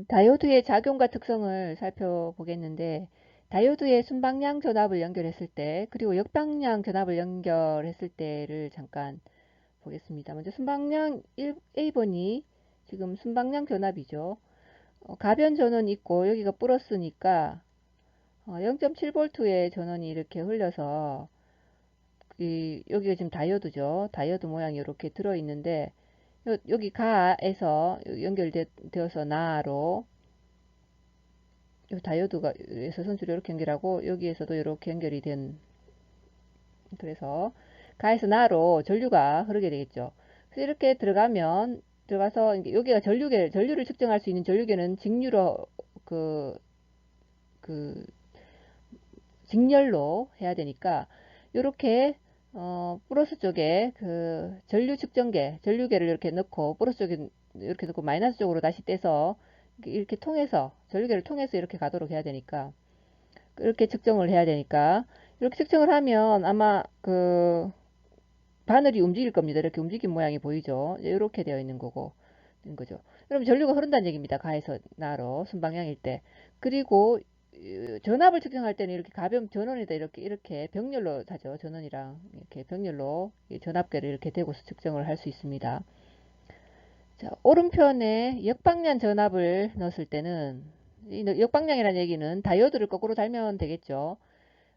다이오드의 작용과 특성을 살펴보겠는데, 다이오드의 순방향 전압을 연결했을 때, 그리고 역방향 전압을 연결했을 때를 잠깐 보겠습니다. 먼저 순방향 1A번이 지금 순방향 전압이죠. 가변 전원이 있고 여기가 플러스니까 0.7V의 전원이 이렇게 흘려서 여기가 지금 다이오드죠. 다이오드 모양이 이렇게 들어있는데 여기 가에서 연결되어서 나로 이 다이오드가 에서 선수를 이렇게 연결하고 여기에서도 이렇게 연결이 된, 그래서 가에서 나로 전류가 흐르게 되겠죠. 그래서 이렇게 들어가서 여기가 전류를 측정할 수 있는 전류계는 직류로 그, 그 직렬로 해야 되니까 이렇게 플러스 쪽에 그 전류 측정계, 전류계를 이렇게 넣고 플러스 쪽에 이렇게 넣고 마이너스 쪽으로 다시 떼서 이렇게 통해서 전류계를 통해서 이렇게 가도록 해야 되니까 이렇게 측정을 해야 되니까 이렇게 측정을 하면 아마 그 바늘이 움직일 겁니다. 이렇게 움직인 모양이 보이죠. 이렇게 되어 있는 거고 있는 거죠. 그럼 전류가 흐른다는 얘기입니다. 가에서 나로 순방향일 때. 그리고 전압을 측정할 때는 이렇게 가변 전원에다 이렇게 병렬로 하죠. 전원이랑 이렇게 병렬로 전압계를 이렇게 대고서 측정을 할 수 있습니다. 자, 오른편에 역방향 전압을 넣었을 때는 이 역방향이라는 얘기는 다이오드를 거꾸로 달면 되겠죠.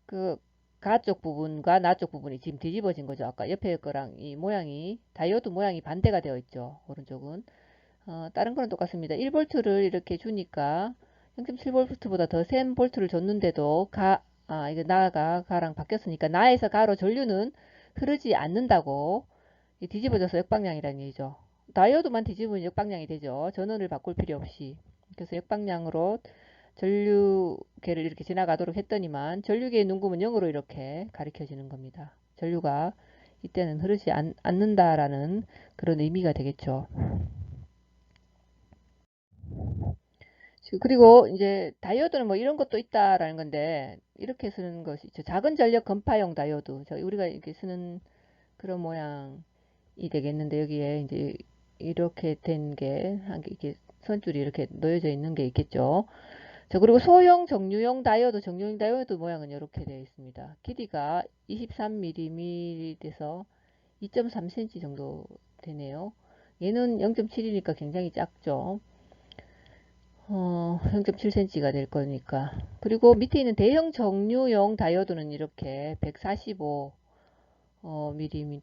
그 가쪽 부분과 나쪽 부분이 지금 뒤집어진 거죠. 아까 옆에 거랑 이 모양이 다이오드 모양이 반대가 되어 있죠. 오른쪽은. 다른 거는 똑같습니다. 1V를 이렇게 주니까 0.7V보다 더 센 볼트를 줬는데도 이거 나가 가랑 바뀌었으니까 나에서 가로 전류는 흐르지 않는다고 뒤집어져서 역방향이라는 얘기죠. 다이오드만 뒤집으면 역방향이 되죠. 전원을 바꿀 필요 없이. 그래서 역방향으로 전류계를 이렇게 지나가도록 했더니만 전류계의 눈금은 0으로 이렇게 가리켜지는 겁니다. 전류가 이때는 흐르지 않는다라는 그런 의미가 되겠죠. 그리고 이제 다이오드는 뭐 이런 것도 있다라는 건데 이렇게 쓰는 것이 있죠. 작은 전력 건파용 다이오드. 우리가 이렇게 쓰는 그런 모양이 되겠는데 여기에 이제 이렇게 된 게 한 개 이렇게 선줄이 이렇게 놓여져 있는 게 있겠죠. 자, 그리고 소형 정류용 다이오드 모양은 이렇게 되어 있습니다. 길이가 23mm 돼서 2.3cm 정도 되네요. 얘는 0.7이니까 굉장히 작죠. 0.7cm가 될 거니까. 그리고 밑에 있는 대형 정류용 다이오드는 이렇게 145 mm,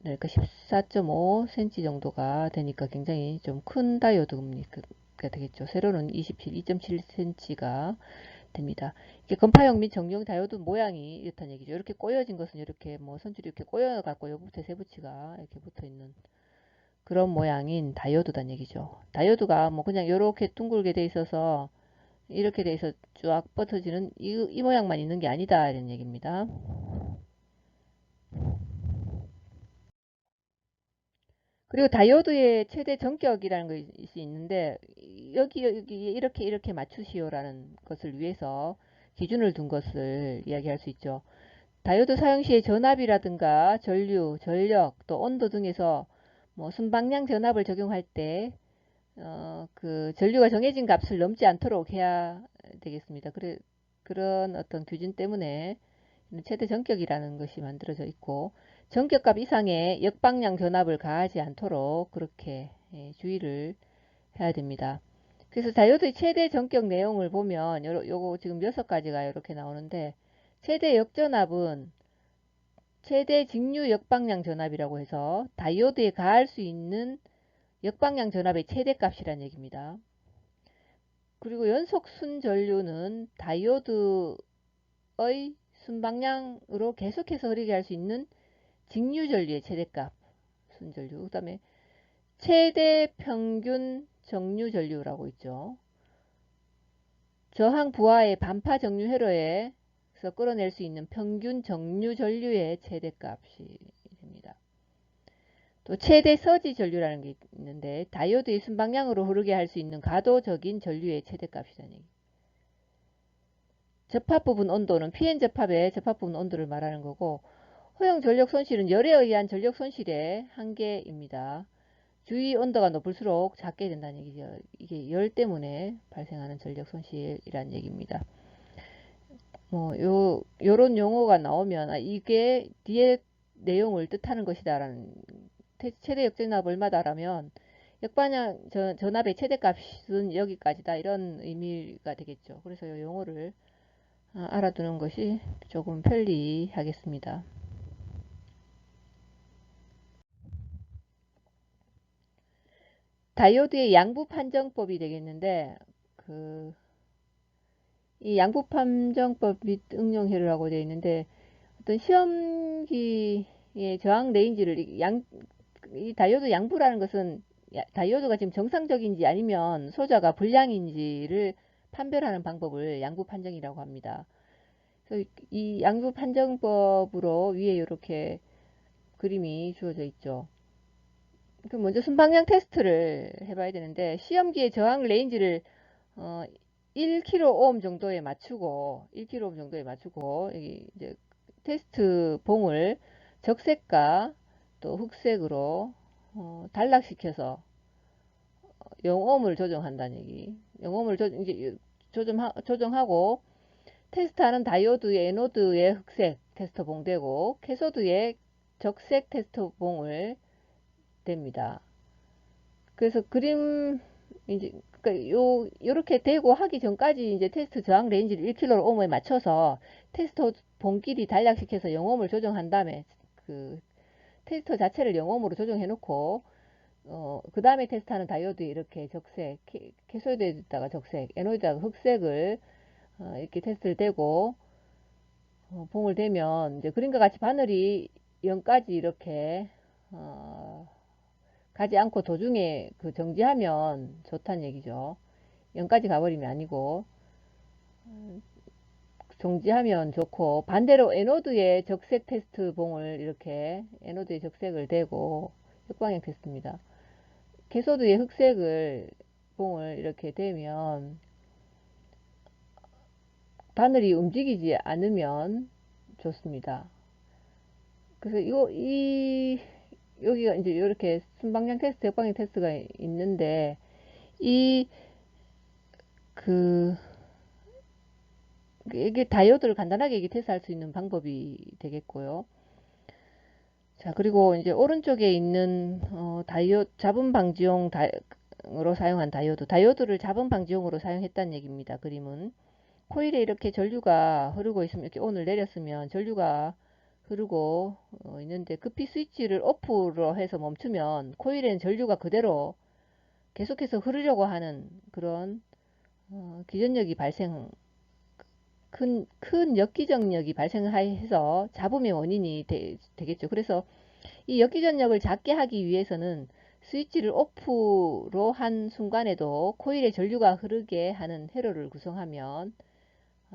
그러니까 14.5cm 정도가 되니까 굉장히 좀 큰 다이오드가 되겠죠. 세로는 2.7cm가 됩니다. 이게 건파형 및 정류용 다이오드 모양이 이렇다는 얘기죠. 이렇게 꼬여진 것은 이렇게 뭐 선줄이 이렇게 꼬여갖고 요부터 세부치가 이렇게 붙어 있는 그런 모양인 다이오드란 얘기죠. 다이오드가 뭐 그냥 이렇게 둥글게 돼 있어서 이렇게 돼 있어 쫙 뻗어지는 이 모양만 있는 게 아니다 이런 얘기입니다. 그리고 다이오드의 최대 전격이라는 것이 있는데 여기 이렇게 맞추시오라는 것을 위해서 기준을 둔 것을 이야기할 수 있죠. 다이오드 사용 시에 전압이라든가 전류, 전력, 또 온도 등에서 뭐 순방향 전압을 적용할 때 그 전류가 정해진 값을 넘지 않도록 해야 되겠습니다. 그런 어떤 규준 때문에 최대 전격이라는 것이 만들어져 있고 전격값 이상의 역방향 전압을 가하지 않도록 그렇게 주의를 해야 됩니다. 그래서 다이오드의 최대 전격 내용을 보면 요거 지금 6가지가 이렇게 나오는데 최대 역전압은 최대 직류 역방향 전압이라고 해서 다이오드에 가할 수 있는 역방향 전압의 최대값이란 얘기입니다. 그리고 연속 순전류는 다이오드의 순방향으로 계속해서 흐르게 할 수 있는 직류 전류의 최대값 순전류. 그 다음에 최대 평균 정류 전류라고 있죠. 저항 부하의 반파 정류 회로에서 끌어낼 수 있는 평균 정류 전류의 최대값이 됩니다. 또 최대 서지 전류라는 게 있는데 다이오드의 순방향으로 흐르게 할 수 있는 가도적인 전류의 최대값이라는 얘기. 접합 부분 온도는 PN 접합의 접합 부분 온도를 말하는 거고 허용 전력 손실은 열에 의한 전력 손실의 한계입니다. 주위 온도가 높을수록 작게 된다는 얘기죠. 이게 열 때문에 발생하는 전력 손실이라는 얘기입니다. 요런 용어가 나오면, 이게 뒤에 내용을 뜻하는 것이다라는, 최대 역전압 얼마다라면, 역반향 전압의 최대값은 여기까지다. 이런 의미가 되겠죠. 그래서 이 용어를 알아두는 것이 조금 편리하겠습니다. 다이오드의 양부 판정법이 되겠는데, 이 양부 판정법 및 응용 회로라고 되어 있는데, 어떤 시험기의 저항 레인지를 이 다이오드 양부라는 것은 다이오드가 지금 정상적인지 아니면 소자가 불량인지를 판별하는 방법을 양부 판정이라고 합니다. 그래서 이 양부 판정법으로 위에 이렇게 그림이 주어져 있죠. 그럼 먼저 순방향 테스트를 해봐야 되는데, 시험기의 저항 레인지를 1kΩ 정도에 맞추고, 여기 이제 테스트 봉을 적색과 또 흑색으로 단락시켜서 0ohm을 조정한다는 얘기. 0ohm을 이제 조정하고, 테스트하는 다이오드의 에노드의 흑색 테스터 봉되고, 캐소드의 적색 테스터 봉을 됩니다. 그래서 그림 이제 그러니까 요렇게 되고 하기 전까지 이제 테스트 저항 레인지를 1kΩ에 맞춰서 테스터 봉끼리 단락시켜서 0ohm을 조정한 다음에 그 테스터 자체를 0ohm으로 조정해 놓고 그 다음에 테스트하는 다이오드에 이렇게 적색 캐소드에다가 적색 에노드에다가 흑색을 이렇게 테스트를 대고 봉을 대면 이제 그림과 같이 바늘이 0까지 이렇게 가지 않고 도중에 정지하면 좋다는 얘기죠. 0까지 가버리면 아니고 정지하면 좋고, 반대로 에노드의 적색 테스트 봉을 이렇게 에노드의 적색을 대고, 역방향 테스트입니다. 캐소드의 흑색을 봉을 이렇게 대면 바늘이 움직이지 않으면 좋습니다. 그래서 여기가 이제 이렇게 순방향 테스트, 역방향 테스트가 있는데, 이 이게 다이오드를 간단하게 테스트할 수 있는 방법이 되겠고요. 자, 그리고 이제 오른쪽에 있는 자분 방지용으로 사용한 다이오드를 자분 방지용으로 사용했다는 얘기입니다. 그림은 코일에 이렇게 전류가 흐르고 있으면, 이렇게 온을 내렸으면 전류가 흐르고 있는데, 급히 스위치를 오프로 해서 멈추면 코일에는 전류가 그대로 계속해서 흐르려고 하는 그런 기전력이 큰 역기전력이 발생해서 잡음의 원인이 되겠죠. 그래서 이 역기전력을 작게 하기 위해서는 스위치를 오프로 한 순간에도 코일에 전류가 흐르게 하는 회로를 구성하면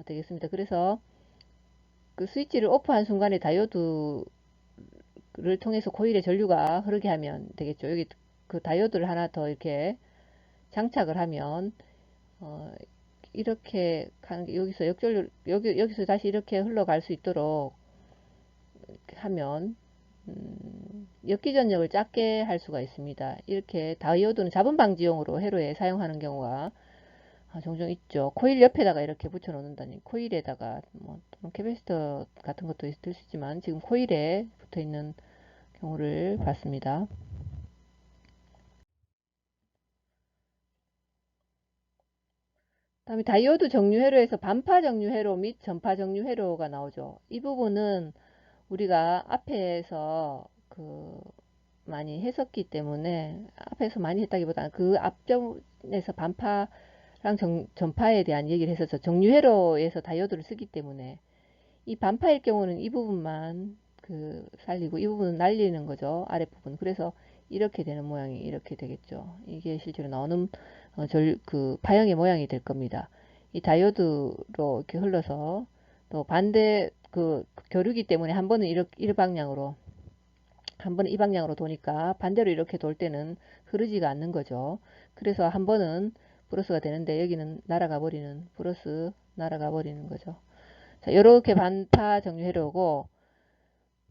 되겠습니다. 그래서 그 스위치를 오프한 순간에 다이오드를 통해서 코일에 전류가 흐르게 하면 되겠죠. 여기 그 다이오드를 하나 더 이렇게 장착을 하면 이렇게 가는 게, 여기서 여기서 다시 이렇게 흘러갈 수 있도록 하면 역기전력을 작게 할 수가 있습니다. 이렇게 다이오드는 자분 방지용으로 회로에 사용하는 경우가 종종 있죠. 코일 옆에다가 이렇게 붙여 놓는다니, 코일에다가 뭐 캐패시터 같은 것도 있을 수 있지만 지금 코일에 붙어 있는 경우를 봤습니다. 다음에 다이오드 정류 회로에서 반파 정류 회로 및 전파 정류 회로가 나오죠. 이 부분은 우리가 앞에서 많이 했었기 때문에, 앞에서 많이 했다기보다는 그 앞전에서 반파랑 전파에 대한 얘기를 했었죠. 정류회로에서 다이오드를 쓰기 때문에 이 반파일 경우는 이 부분만 살리고 이 부분은 날리는 거죠. 아랫부분. 그래서 이렇게 되는 모양이 이렇게 되겠죠. 이게 실제로 나오는 파형의 모양이 될 겁니다. 이 다이오드로 이렇게 흘러서 또 반대 교류기 때문에 한 번은 이 방향으로, 한 번은 이 방향으로 도니까 반대로 이렇게 돌 때는 흐르지가 않는 거죠. 그래서 한 번은 플러스가 되는데 여기는 플러스 날아가 버리는 거죠. 자, 이렇게 반파 정류 회로고,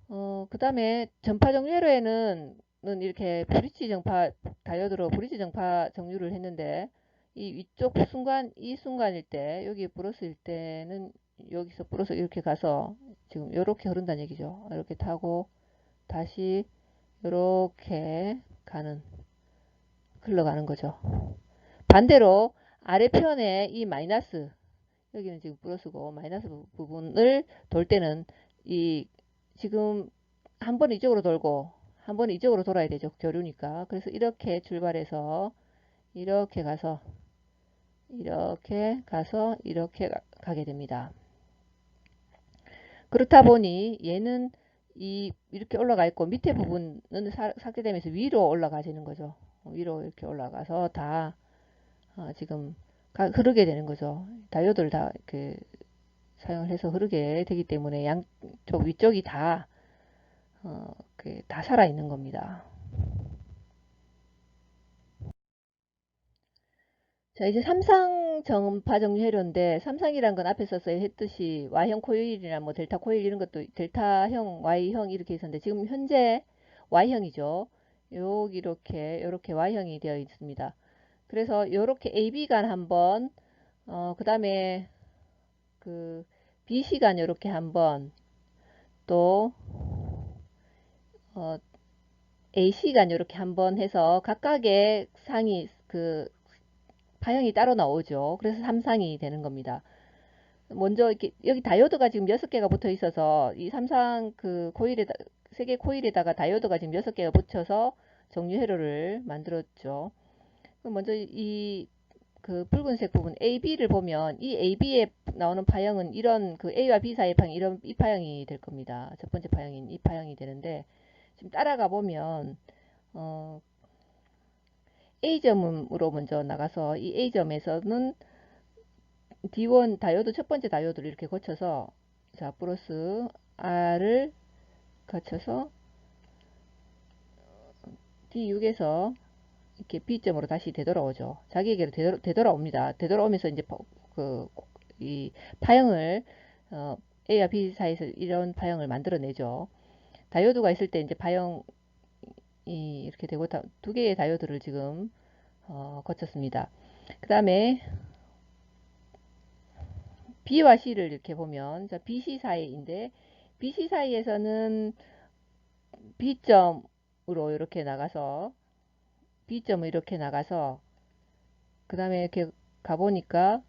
그 다음에 전파 정류 회로에는 이렇게 브릿지 정파 다이오드로 브릿지 정파 정류를 했는데 이 위쪽 순간 이 순간일 때 여기 플러스일 때는 여기서 플러스 이렇게 가서 지금 이렇게 흐른다는 얘기죠. 이렇게 타고 다시 이렇게 가는 흘러가는 거죠. 반대로 아래편에 이 마이너스 여기는 지금 플러스고 마이너스 부분을 돌 때는 이 지금 한 번 이쪽으로 돌고 한 번 이쪽으로 돌아야 되죠. 교류니까. 그래서 이렇게 출발해서 이렇게 가서 이렇게 가게 됩니다. 그렇다 보니 얘는 이렇게 올라가 있고 밑에 부분은 삭게 되면서 위로 올라가지는 거죠. 위로 이렇게 올라가서 다 지금 흐르게 되는 거죠. 다이오드를 다 이렇게 사용을 해서 흐르게 되기 때문에 양쪽 위쪽이 다 살아 있는 겁니다. 자, 이제 삼상 전파 정류회로인데 삼상이란 건 앞에 서서 했듯이 Y형 코일이나 뭐 델타 코일 이런 것도 델타형, Y형 이렇게 있었는데 지금 현재 Y형이죠. 여기 이렇게 Y형이 되어 있습니다. 그래서 이렇게 AB 간 한번 그 다음에 그 BC 간 이렇게 한번 또 어, AC 간 이렇게 한번 해서 각각의 상이 파형이 따로 나오죠. 그래서 삼상이 되는 겁니다. 먼저 이렇게 여기 다이오드가 지금 6개가 붙어 있어서 이 삼상 세 개 코일에다가 다이오드가 지금 6개가 붙여서 정류 회로를 만들었죠. 먼저 그 붉은색 부분 AB를 보면 이 AB에 나오는 파형은 이런 그 A와 B 사이의 파형 이 파형이 될 겁니다. 첫 번째 파형인 이 파형이 되는데 지금 따라가 보면 A점으로 먼저 나가서 이 A점에서는 D1 다이오드 첫 번째 다이오드를 이렇게 거쳐서 자 플러스 R을 거쳐서 D6에서 이렇게 B점으로 다시 되돌아오죠. 자기에게로 되돌아옵니다. 되돌아오면서 이제 이 파형을 A와 B 사이에서 이런 파형을 만들어내죠. 다이오드가 있을 때 이제 파형이 이렇게 되고 두 개의 다이오드를 지금 거쳤습니다. 그 다음에 B와 C를 이렇게 보면 자 BC 사이인데 BC 사이에서는 B점으로 이렇게 나가서 B점을 이렇게 나가서 그 다음에 이렇게 가보니까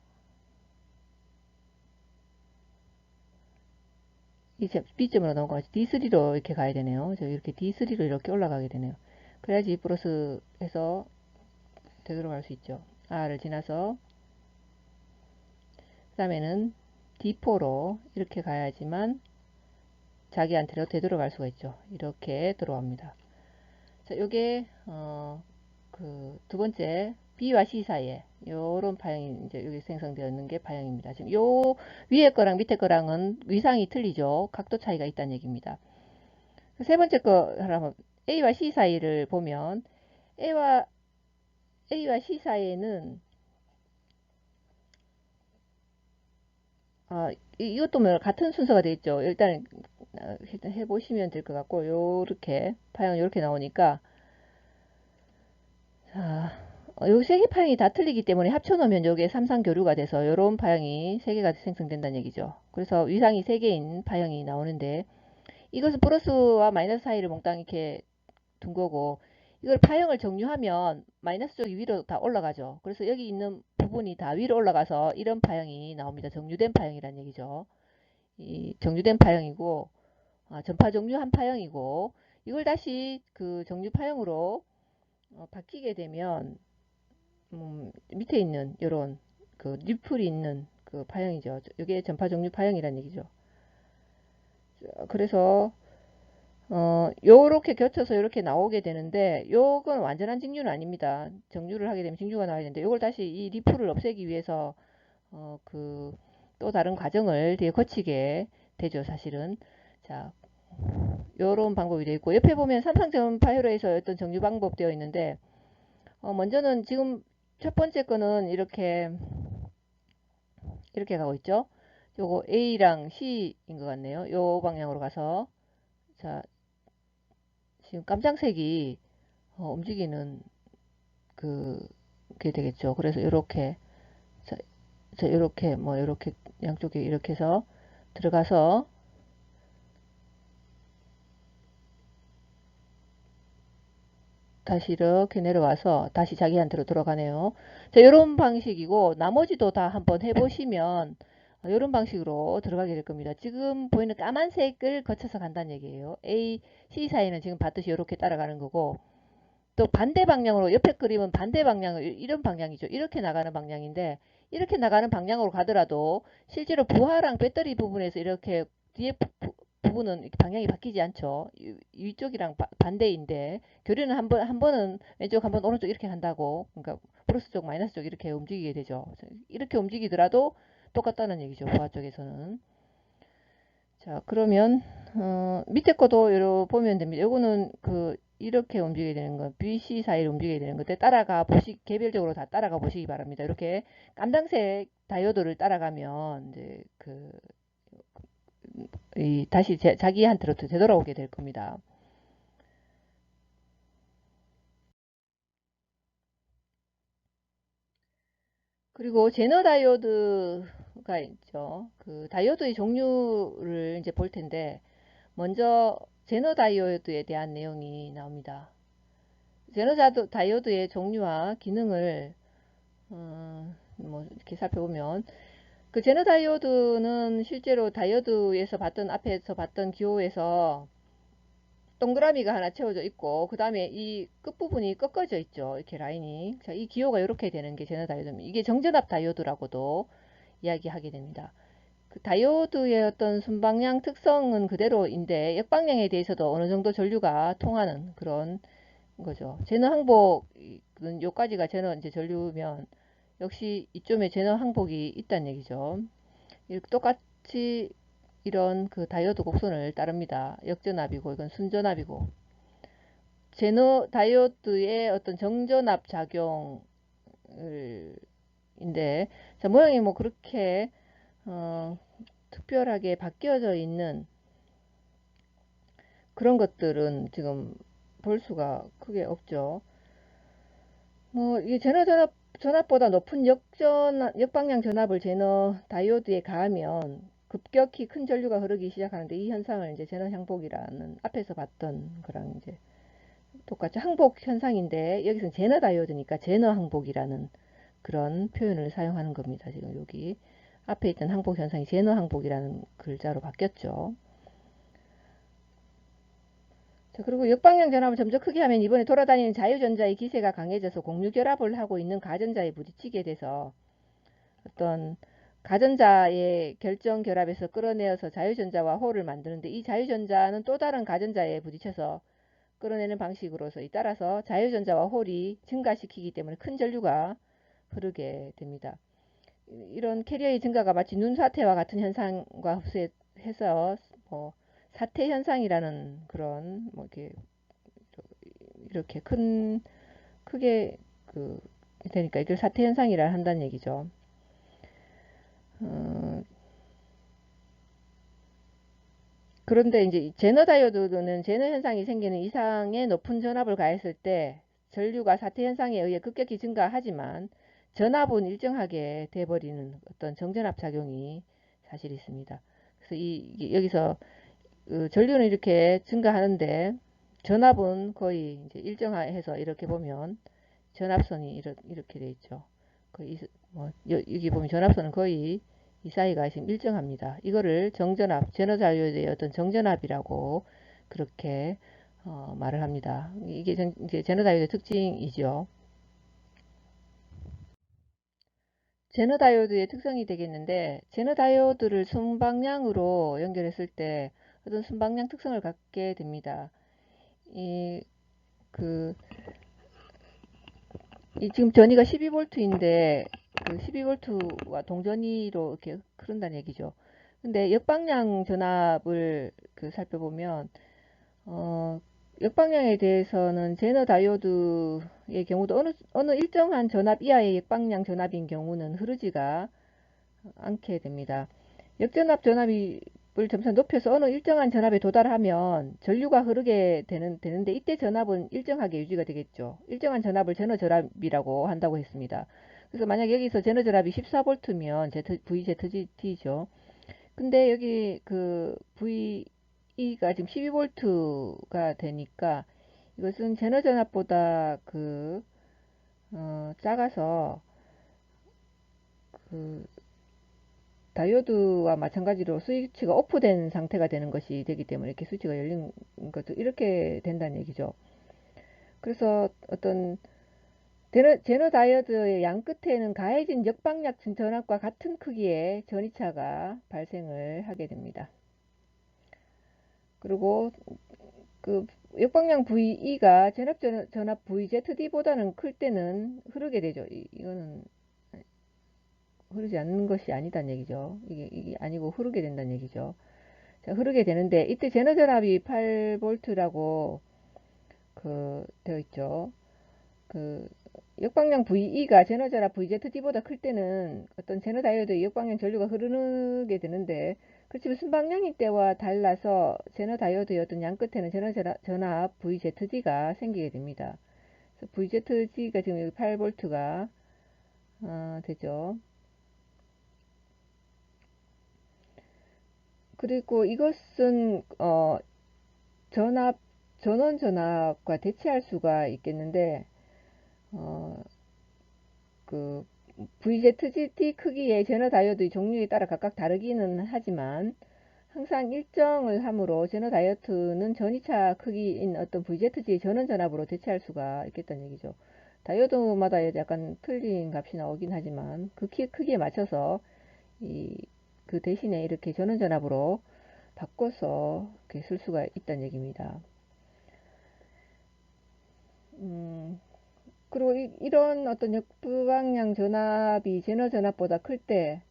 이제 B점으로 넘어가서 D3로 이렇게 가야 되네요. 저 이렇게 D3로 이렇게 올라가게 되네요. 그래야지 플러스 해서 되돌아갈 수 있죠. R을 지나서 그 다음에는 D4로 이렇게 가야지만 자기한테로 되돌아갈 수가 있죠. 이렇게 들어옵니다. 자, 요게 그 두 번째 B와 C 사이에 요런 파형이 이제 여기 생성되어 있는 게 파형입니다. 지금 요 위에 거랑 밑에 거랑은 위상이 틀리죠. 각도 차이가 있다는 얘기입니다. 세 번째 거 하라면 A와 C 사이를 보면 A와 C 사이에는 이것도 뭐 같은 순서가 되어 있죠. 일단 해보시면 될 것 같고 요렇게 파형 이렇게 나오니까 자, 요 세 개 파형이 다 틀리기 때문에 합쳐놓으면 요게 삼상교류가 돼서 요런 파형이 세 개가 생성된다는 얘기죠. 그래서 위상이 세 개인 파형이 나오는데 이것은 플러스와 마이너스 사이를 몽땅 이렇게 둔 거고 이걸 파형을 정류하면 마이너스 쪽이 위로 다 올라가죠. 그래서 여기 있는 부분이 다 위로 올라가서 이런 파형이 나옵니다. 정류된 파형이라는 얘기죠. 이 정류된 파형이고 전파 정류한 파형이고 이걸 다시 그 정류 파형으로 바뀌게 되면 밑에 있는 이런 그 리플이 있는 그 파형이죠. 이게 전파 정류 파형이라는 얘기죠. 그래서 요렇게 겹쳐서 이렇게 나오게 되는데 요건 완전한 직류는 아닙니다. 정류를 하게 되면 직류가 나와야 되는데 요걸 다시 이 리플을 없애기 위해서 그 또 다른 과정을 되게 거치게 되죠, 사실은. 자, 요런 방법이 되어 있고 옆에 보면 삼상전 파이로에서 어떤 정류 방법 되어 있는데 먼저는 지금 첫 번째 거는 이렇게 가고 있죠. 요거 A랑 C인 것 같네요. 요 방향으로 가서 자 지금 깜장색이 움직이는 그게 되겠죠. 그래서 이렇게 이렇게 뭐 이렇게 양쪽에 이렇게 해서 들어가서 다시 이렇게 내려와서 다시 자기한테로 돌아가네요. 자, 이런 방식이고 나머지도 다 한번 해보시면 이런 방식으로 들어가게 될 겁니다. 지금 보이는 까만색을 거쳐서 간다는 얘기예요. A, C 사이는 지금 봤듯이 이렇게 따라가는 거고 또 반대 방향으로 옆에 그림은 반대 방향을 이런 방향이죠. 이렇게 나가는 방향인데 이렇게 나가는 방향으로 가더라도 실제로 부하랑 배터리 부분에서 이렇게 뒤에 부분은 방향이 바뀌지 않죠. 위쪽이랑 반대인데 교류는 한 번은 왼쪽 한 번 오른쪽 이렇게 간다고 그러니까 플러스 쪽 마이너스 쪽 이렇게 움직이게 되죠. 이렇게 움직이더라도 똑같다는 얘기죠. 부하 쪽에서는. 자, 그러면 밑에 거도 요러 보면 됩니다. 요거는 이렇게 움직이게 되는 거, BC 사이를 움직이게 되는 건데 따라가 개별적으로 다 따라가 보시기 바랍니다. 이렇게 깜당색 다이오드를 따라가면 이제 다시 자기한테로 되돌아오게 될 겁니다. 그리고 제너 다이오드가 있죠. 그 다이오드의 종류를 이제 볼 텐데 먼저 제너 다이오드에 대한 내용이 나옵니다. 제너 다이오드의 종류와 기능을 뭐 이렇게 살펴보면 그 제너 다이오드는 실제로 다이오드에서 봤던 앞에서 봤던 기호에서 동그라미가 하나 채워져 있고 그 다음에 이 끝부분이 꺾어져 있죠. 이렇게 라인이. 자, 이 기호가 이렇게 되는 게 제너 다이오드입니다. 이게 정전압 다이오드라고도 이야기하게 됩니다. 그 다이오드의 어떤 순방향 특성은 그대로인데 역방향에 대해서도 어느 정도 전류가 통하는 그런 거죠. 제너 항복은 요까지가 제너 이제 전류면 역시 이쯤에 제너 항복이 있다는 얘기죠. 이렇게 똑같이 이런 그 다이오드 곡선을 따릅니다. 역전압이고 이건 순전압이고 제너 다이오드의 어떤 정전압 작용을 인데 자, 모양이 뭐 그렇게 특별하게 바뀌어져 있는 그런 것들은 지금 볼 수가 크게 없죠. 뭐 이게 전압보다 높은 역방향 전압을 제너 다이오드에 가하면 급격히 큰 전류가 흐르기 시작하는데 이 현상을 이제 제너 항복이라는 앞에서 봤던 거랑 이제 똑같이 항복 현상인데 여기서는 제너 다이오드니까 제너 항복이라는 그런 표현을 사용하는 겁니다. 지금 여기 앞에 있던 항복 현상이 제너 항복이라는 글자로 바뀌었죠. 자, 그리고 역방향 전압을 점점 크게 하면 이번에 돌아다니는 자유전자의 기세가 강해져서 공유결합을 하고 있는 가전자에 부딪히게 돼서 어떤 가전자의 결정 결합에서 끌어내어서 자유전자와 홀을 만드는데 이 자유전자는 또 다른 가전자에 부딪혀서 끌어내는 방식으로서 따라서 자유전자와 홀이 증가시키기 때문에 큰 전류가 흐르게 됩니다. 이런 캐리어의 증가가 마치 눈사태와 같은 현상과 흡수해서 뭐 사태 현상이라는 그런 뭐 이렇게 크게 되니까 이걸 사태 현상이라 한다는 얘기죠. 그런데 이제 제너 다이오드는 제너 현상이 생기는 이상의 높은 전압을 가했을 때 전류가 사태 현상에 의해 급격히 증가하지만 전압은 일정하게 돼버리는 어떤 정전압 작용이 사실 있습니다. 그래서 여기서 전류는 이렇게 증가하는데 전압은 거의 이제 일정해서 이렇게 보면 전압선이 이렇게 돼 있죠. 거의 여기 보면 전압선은 거의 이 사이가 지금 일정합니다. 이거를 정전압, 제너 자료에 어떤 정전압이라고 그렇게 말을 합니다. 이게 이제 제너 다이오드의 특징이죠. 제너 다이오드의 특성이 되겠는데 제너 다이오드를 순방향으로 연결했을 때 어떤 순방향 특성을 갖게 됩니다. 이, 그, 지금 전위가 12V인데 그 12V와 동전위로 이렇게 흐른다는 얘기죠. 근데 역방향 전압을 살펴보면 역방향에 대해서는 제너 다이오드의 경우도 어느 일정한 전압 이하의 역방향 전압인 경우는 흐르지가 않게 됩니다. 역전압 전압이 점차 높여서 어느 일정한 전압에 도달하면 전류가 흐르게 되는데 이때 전압은 일정하게 유지가 되겠죠. 일정한 전압을 제너 전압이라고 한다고 했습니다. 그래서 만약 여기서 제너 전압이 14V면 VZT죠. 근데 여기 그 VE가 지금 12V가 되니까 이것은 제너 전압보다 작아서 그 다이오드와 마찬가지로 스위치가 오프된 상태가 되는 것이 되기 때문에 이렇게 스위치가 열린 것도 이렇게 된다는 얘기죠. 그래서 어떤 제너 다이오드의 양 끝에는 가해진 역방향 전압과 같은 크기의 전이차가 발생을 하게 됩니다. 그리고 그 역방향 VE가 전압 VZD보다는 클 때는 흐르게 되죠. 이거는 흐르지 않는 것이 아니다는 얘기죠. 이게 아니고 흐르게 된다는 얘기죠. 자, 흐르게 되는데 이때 제너 전압이 8V라고 되어 있죠. 그 역방향 VE가 제너 전압 VZD보다 클 때는 어떤 제너 다이오드의 역방향 전류가 흐르게 되는데 그렇지만 순방향일 때와 달라서 제너 다이오드의 어떤 양 끝에는 제너 전압 VZD가 생기게 됩니다. 그래서 VZD가 지금 여기 8V가 되죠. 그리고 이것은 전압 전원 전압과 대체할 수가 있겠는데 어, 그 VZT 크기의 제너 다이오드의 종류에 따라 각각 다르기는 하지만 항상 일정을 함으로 제너 다이오드는 전이차 크기인 어떤 VZG의 전원 전압으로 대체할 수가 있겠다는 얘기죠. 다이오드마다 약간 틀린 값이 나오긴 하지만 그 크기에 맞춰서 그 대신에 이렇게 전원 전압으로 바꿔서 이렇게 쓸 수가 있다는 얘기입니다. 그리고 이런 어떤 역부방향 전압이 제너 전압보다 클 때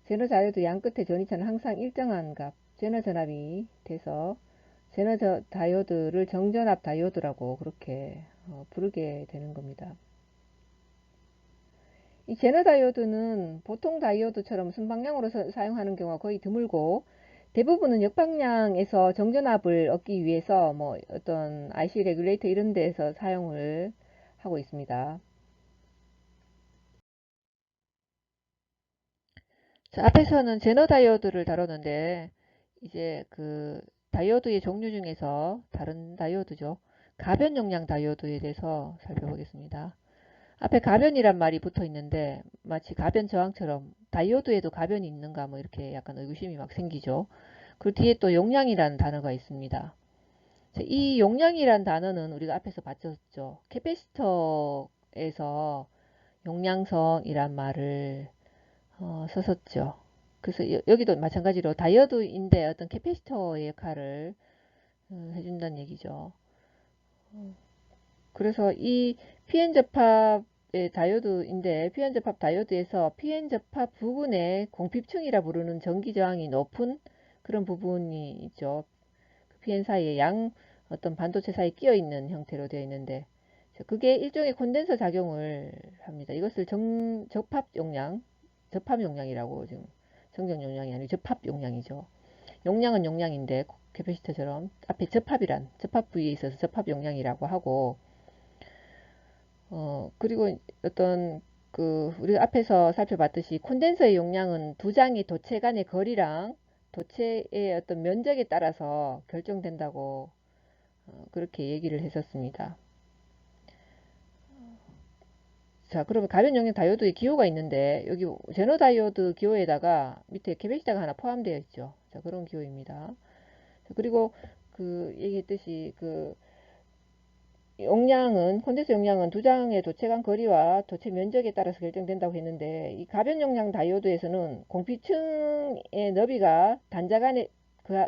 제너 자료도 양 끝에 전이차는 항상 일정한 값 제너 전압이 돼서 제너 다이오드를 정전압 다이오드라고 그렇게 부르게 되는 겁니다. 이 제너 다이오드는 보통 다이오드처럼 순방향으로 사용하는 경우가 거의 드물고 대부분은 역방향에서 정전압을 얻기 위해서 뭐 어떤 IC 레귤레이터 이런 데서 사용을 하고 있습니다. 자, 앞에서는 제너 다이오드를 다뤘는데 이제 그 다이오드의 종류 중에서 다른 다이오드죠. 가변 용량 다이오드에 대해서 살펴보겠습니다. 앞에 가변이란 말이 붙어 있는데 마치 가변 저항처럼 다이오드에도 가변이 있는가 뭐 이렇게 약간 의구심이 막 생기죠. 그 뒤에 또 용량이라는 단어가 있습니다. 이 용량이란 단어는 우리가 앞에서 봤었죠. 캐패시터에서 용량성이란 말을 썼었죠. 그래서 여기도 마찬가지로 다이오드인데 어떤 캐패시터의 역할을 해준다는 얘기죠. 그래서 이 PN 접합의 다이오드인데 PN 접합 다이오드에서 PN 접합 부분에 공핍층이라 부르는 전기 저항이 높은 그런 부분이 있죠. PN 사이에 어떤 반도체 사이에 끼어 있는 형태로 되어 있는데 그게 일종의 콘덴서 작용을 합니다. 이것을 접합 용량이라고 지금 정정 용량이 아니고 접합 용량이죠. 용량은 용량인데 캐패시터처럼 앞에 접합 부위에 있어서 접합 용량이라고 하고 그리고 어떤 우리가 앞에서 살펴봤듯이 콘덴서의 용량은 두 장의 도체 간의 거리랑 도체의 어떤 면적에 따라서 결정된다고 그렇게 얘기를 했었습니다. 자, 그러면 가변 용량 다이오드의 기호가 있는데 여기 제너 다이오드 기호에다가 밑에 캐패시터가 하나 포함되어 있죠. 자, 그런 기호입니다. 자, 그리고 얘기했듯이 콘덴서 용량은 두 장의 도체 간 거리와 도체 면적에 따라서 결정된다고 했는데 이 가변 용량 다이오드에서는 공피층의 너비가 단자 간에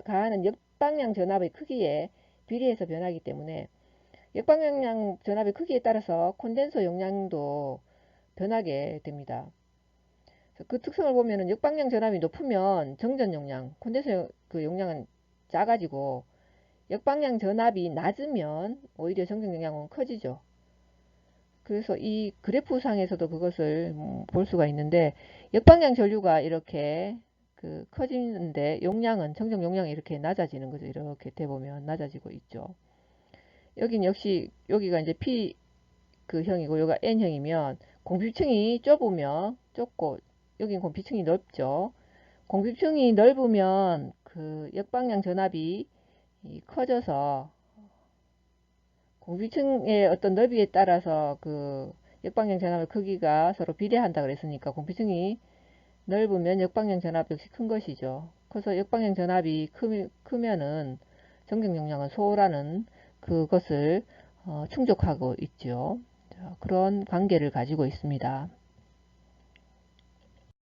가하는 역방향 전압의 크기에 비례해서 변하기 때문에 역방향 전압의 크기에 따라서 콘덴서 용량도 변하게 됩니다. 그 특성을 보면은 역방향 전압이 높으면 정전 용량, 콘덴서 용량은 작아지고 역방향 전압이 낮으면 오히려 정전 용량은 커지죠. 그래서 이 그래프상에서도 그것을 볼 수가 있는데 역방향 전류가 이렇게 그 커지는데 용량은 정적 용량이 이렇게 낮아지는 거죠. 이렇게 돼 보면 낮아지고 있죠. 여긴 역시 여기가 이제 P 그 형이고 여기가 N형이면 공비층이 좁으면 좁고 여긴 공비층이 넓죠. 공비층이 넓으면 그 역방향 전압이 커져서 공비층의 어떤 넓이에 따라서 그 역방향 전압의 크기가 서로 비례한다 그랬으니까 공비층이 넓으면 역방향 전압 역시 큰 것이죠. 그래서 역방향 전압이 크면은 전경 용량은 소라는 그것을 충족하고 있죠. 그런 관계를 가지고 있습니다.